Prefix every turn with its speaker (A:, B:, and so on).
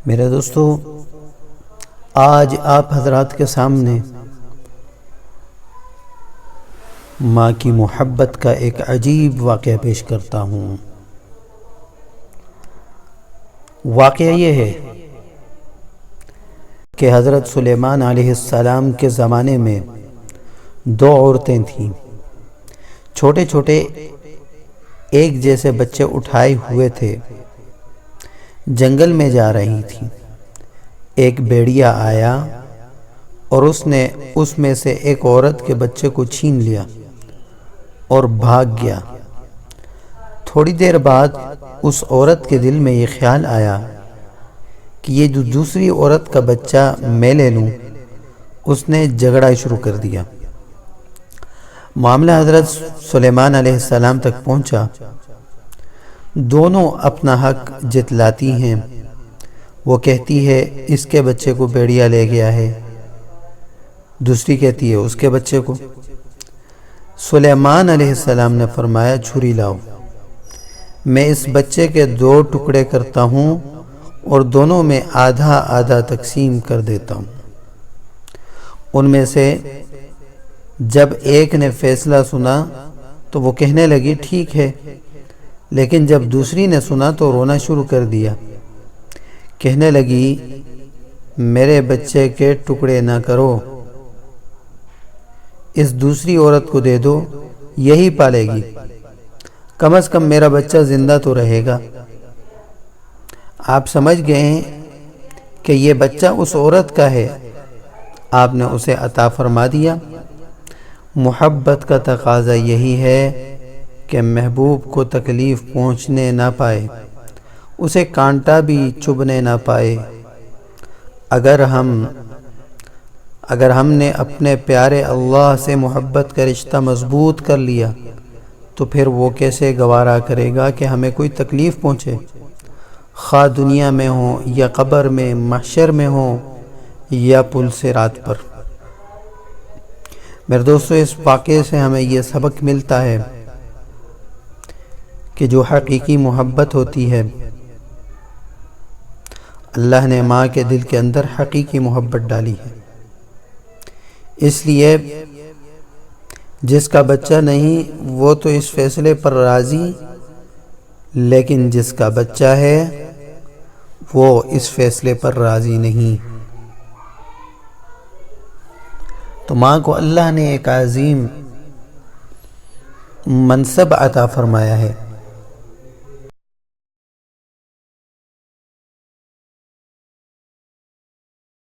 A: میرے دوستو، آج آپ حضرات کے سامنے ماں کی محبت کا ایک عجیب واقعہ پیش کرتا ہوں۔ واقعہ یہ ہے کہ حضرت سلیمان علیہ السلام کے زمانے میں دو عورتیں تھیں، چھوٹے چھوٹے ایک جیسے بچے اٹھائے ہوئے تھے، جنگل میں جا رہی تھیں۔ ایک بھیڑیا آیا اور اس میں سے ایک عورت کے بچے کو چھین لیا اور بھاگ گیا۔ تھوڑی دیر بعد اس عورت کے دل میں یہ خیال آیا کہ یہ جو دوسری عورت کا بچہ میں لے لوں۔ اس نے جھگڑا شروع کر دیا۔ معاملہ حضرت سلیمان علیہ السلام تک پہنچا۔ دونوں اپنا حق جتلاتی ہیں۔ وہ کہتی ہے اس کے بچے کو بھیڑیا لے گیا ہے، دوسری کہتی ہے اس کے بچے کو۔ سلیمان علیہ السلام نے فرمایا چھری لاؤ، میں اس بچے کے دو ٹکڑے کرتا ہوں اور دونوں میں آدھا آدھا تقسیم کر دیتا ہوں۔ ان میں سے جب ایک نے فیصلہ سنا تو وہ کہنے لگی ٹھیک ہے، لیکن جب دوسری نے سنا تو رونا شروع کر دیا، کہنے لگی میرے بچے کے ٹکڑے نہ کرو، اس دوسری عورت کو دے دو، یہی پالے گی، کم از کم میرا بچہ زندہ تو رہے گا۔ آپ سمجھ گئے ہیں کہ یہ بچہ اس عورت کا ہے، آپ نے اسے عطا فرما دیا۔ محبت کا تقاضا یہی ہے کہ محبوب کو تکلیف پہنچنے نہ پائے، اسے کانٹا بھی چبھنے نہ پائے۔ اگر ہم نے اپنے پیارے اللہ سے محبت کا رشتہ مضبوط کر لیا تو پھر وہ کیسے گوارا کرے گا کہ ہمیں کوئی تکلیف پہنچے، خواہ دنیا میں ہو یا قبر میں، محشر میں ہو یا پل صراط پر۔ میرے دوستو، اس واقعے سے ہمیں یہ سبق ملتا ہے کہ جو حقیقی محبت ہوتی ہے، اللہ نے ماں کے دل کے اندر حقیقی محبت ڈالی ہے۔ اس لیے جس کا بچہ نہیں وہ تو اس فیصلے پر راضی، لیکن جس کا بچہ ہے وہ اس فیصلے پر راضی نہیں۔ تو ماں کو اللہ نے ایک عظیم منصب عطا فرمایا ہے۔